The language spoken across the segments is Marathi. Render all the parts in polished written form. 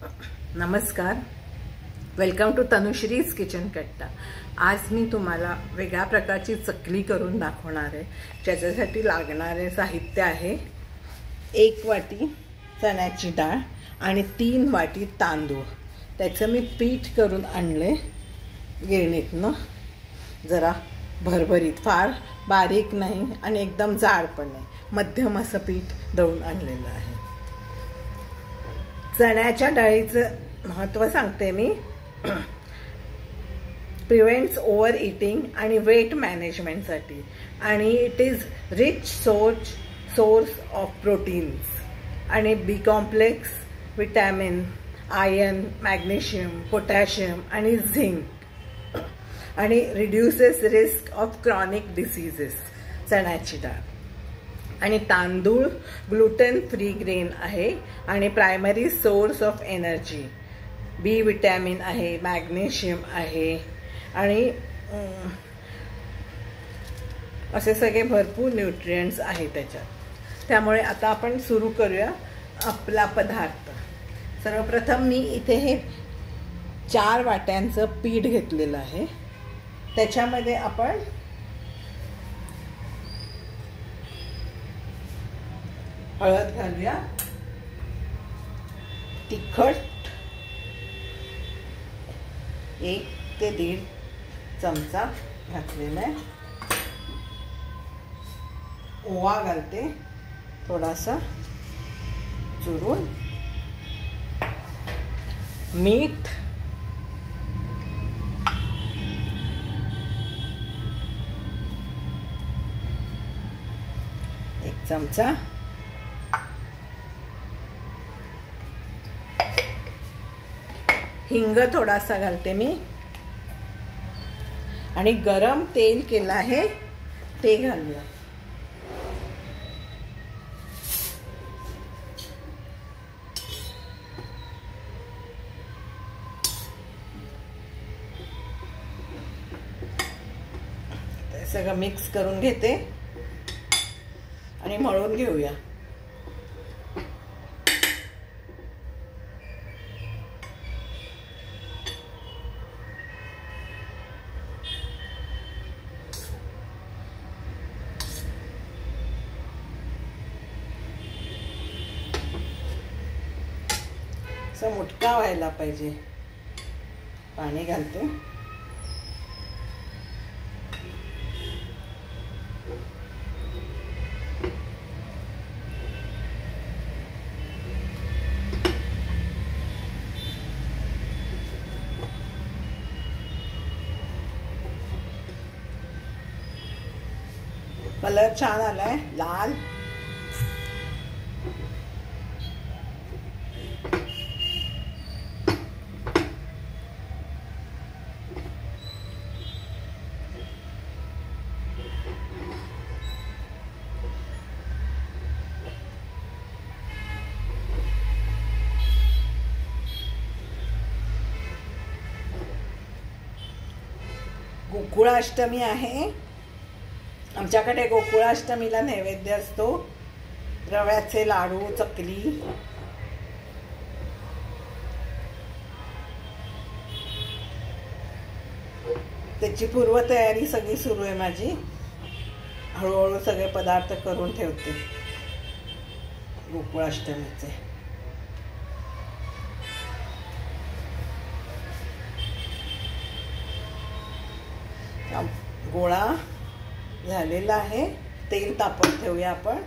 नमस्कार, वेलकम टू तनुश्रीज किचन कट्टा। आज मी तुम्हाला वेगळ्या प्रकारची चकली करून दाखवणार आहे। ज्याच्यासाठी लागणारे साहित्य आहे 1 वाटी चण्याची डाळ आणि 3 वाटी तांदूळ। त्याचं मी पीठ करून आणले गिरणीतनं, जरा भरभरीत, फार बारीक नाही आणि एकदम जाड पण नाही, मध्यम असं पीठ दळून आणलेलं आहे। चण्याच्या डाळीचं महत्त्व सांगते मी। प्रिव्हेंट्स ओव्हर ईटिंग आणि वेट मॅनेजमेंटसाठी, आणि it is rich source of proteins आणि B complex, vitamin, iron, magnesium, potassium आणि झिंक, आणि reduces risk of chronic diseases. चण्याची डाळ आणि तांदूळ ग्लुटेन फ्री ग्रेन आहे आणि primary source of energy, B vitamin आहे, मॅग्नेशियम आहे आणि असे सगळे भरपूर न्यूट्रिएंट्स आहेत त्याच्यात। त्यामुळे आता आपण सुरू करूया आपला पदार्थ। सर्वप्रथम मी इथे हे 4 वाट्यांचं पीठ घेतलेलं आहे। त्याच्यामध्ये आपण हळद घालूया, तिखट 1 ते 1.5 चमचा घातलेला आहे, ओवा घालते थोडासा चुरून, मीठ, एक चमचा, हिंग थोडासा घालते मी, आणि गरम तेल केलं आहे ते घालूया। ते सगळं मिक्स करून घेते आणि मळून घेऊया। असं मुटका व्हायला पाहिजे। पाणी घालते, कलर छान आलाय, लाल। गोकुळाष्टमी आहे आमच्याकडे। गोकुळाष्टमीला नैवेद्य असतो रव्याचे लाडू, चकली। त्याची पूर्वतयारी सगळी सुरू आहे माझी। हळूहळू सगळे पदार्थ करून ठेवते गोकुळाष्टमीचे। गोळा झालेला आहे, तेल तापत ठेवूया आपण।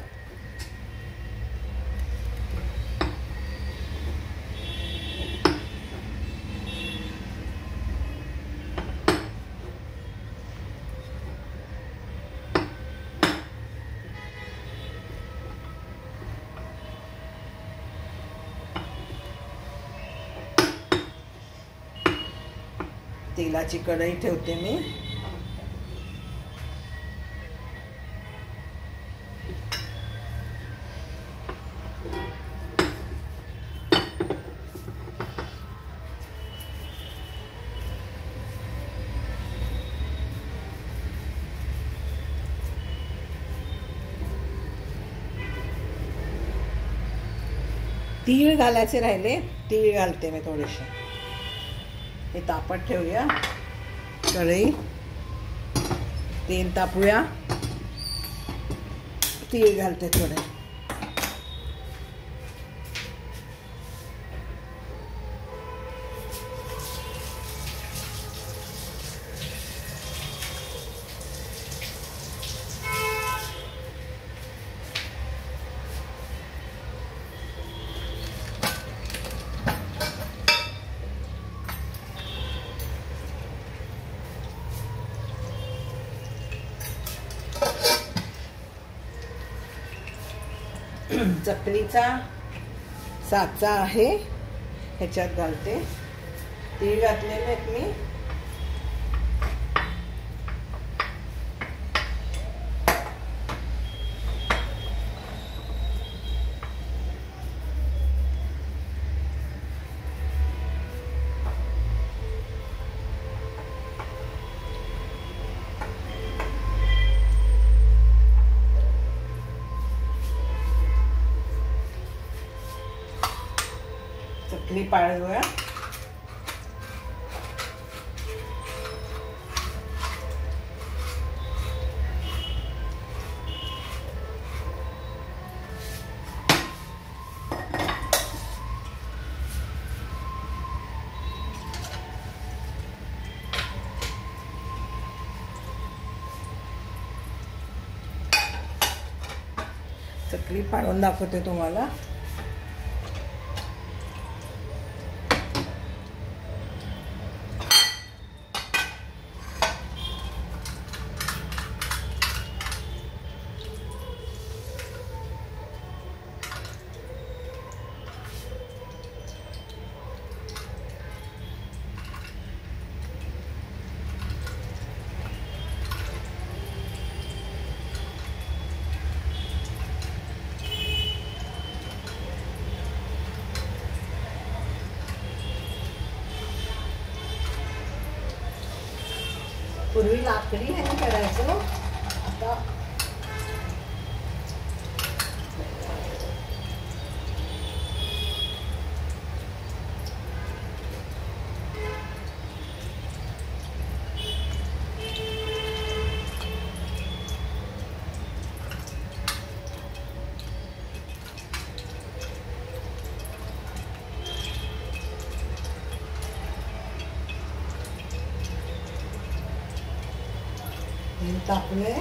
तेलाची कढई ठेवते मी। तीळ घालायचे राहिले, तीळ घालते मी थोडेसे. हे तापत ठेवूया कढई. तेल तापूया. तीळ घालते थोडे. चकलीचा साचा आहे, ह्याच्यात घालते. तीळ घातलेले आहेत मी. चकली पाळूया. चकली पाळून दाखवते तुम्हाला. पूर्वी लाकडी ह्याने करायचं, आता तापले.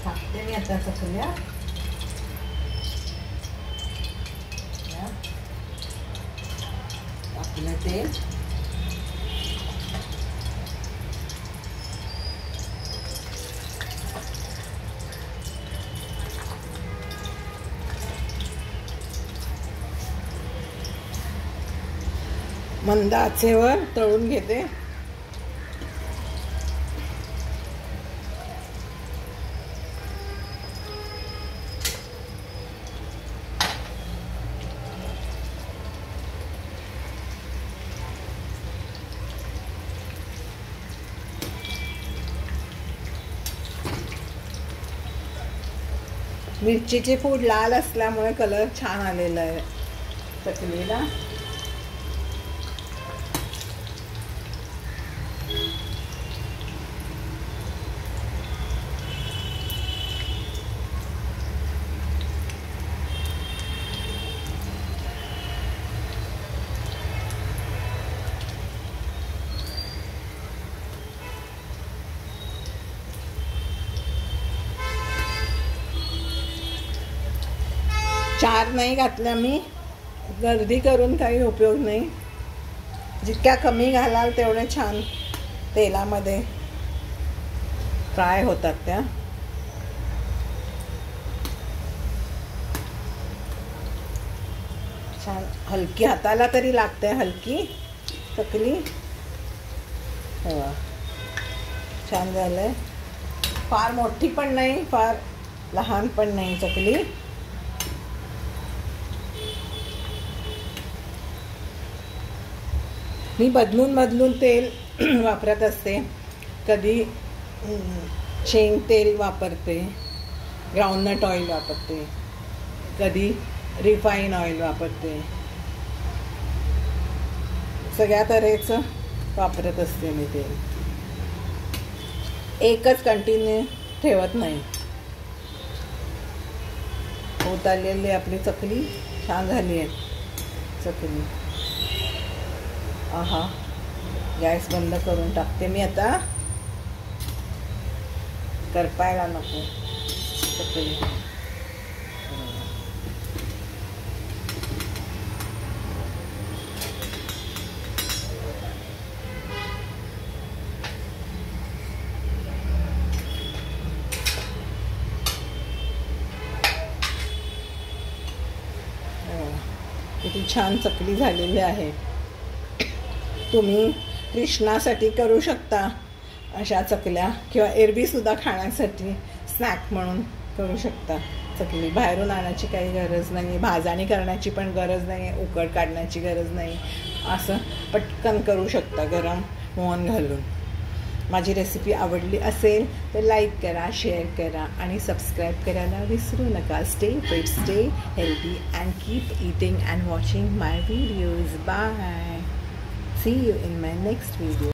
टाकते मी आता चकल्या. आपलं तेल. मंद आचेवर तळून घेते. मिरचीचे पूड लाल असल्यामुळे कलर छान आलेला आहे चकलीला. चार नाही घातल्या मी, गर्दी करून काही उपयोग नाही. जितक्या कमी घालाल तेवढे छान तेलामध्ये फ्राय होतात त्या. छान हलकी, हाताला तरी लागते हलकी. चकली छान झालंय. फार मोठी पण नाही, फार लहान पण नाही चकली. मी बदलून तेल वापरत असते. कधी शेंग तेल वापरते, ग्राउंडनट ऑइल वापरते, कधी रिफाईन ऑइल वापरते. सगळ्या तऱ्हेचं वापरत असते मी तेल. एकच कंटिन्यू ठेवत नाही. होत आलेली आपली चकली छान झाली आहे. चकली आहा, गॅस बंद करून टाकते मी आता. करपायला नको चकली. किती छान चकली झालेली आहे. तुम्ही कृष्णासाठी करू शकता अशा चकल्या, किंवा एरवीसुद्धा खाण्यासाठी स्नॅक म्हणून करू शकता चकली. बाहेरून आणायची काही गरज नाही, भाजणी करण्याची पण गरज नाही, उकड काढण्याची गरज नाही. असं पटकन करू शकता गरम मोहन घालून. माझी रेसिपी आवडली असेल तर लाईक करा, शेअर करा आणि सबस्क्राईब करायला विसरू नका. Stay fit, stay healthy and keep eating and watching my videos. Bye. See you in my next video.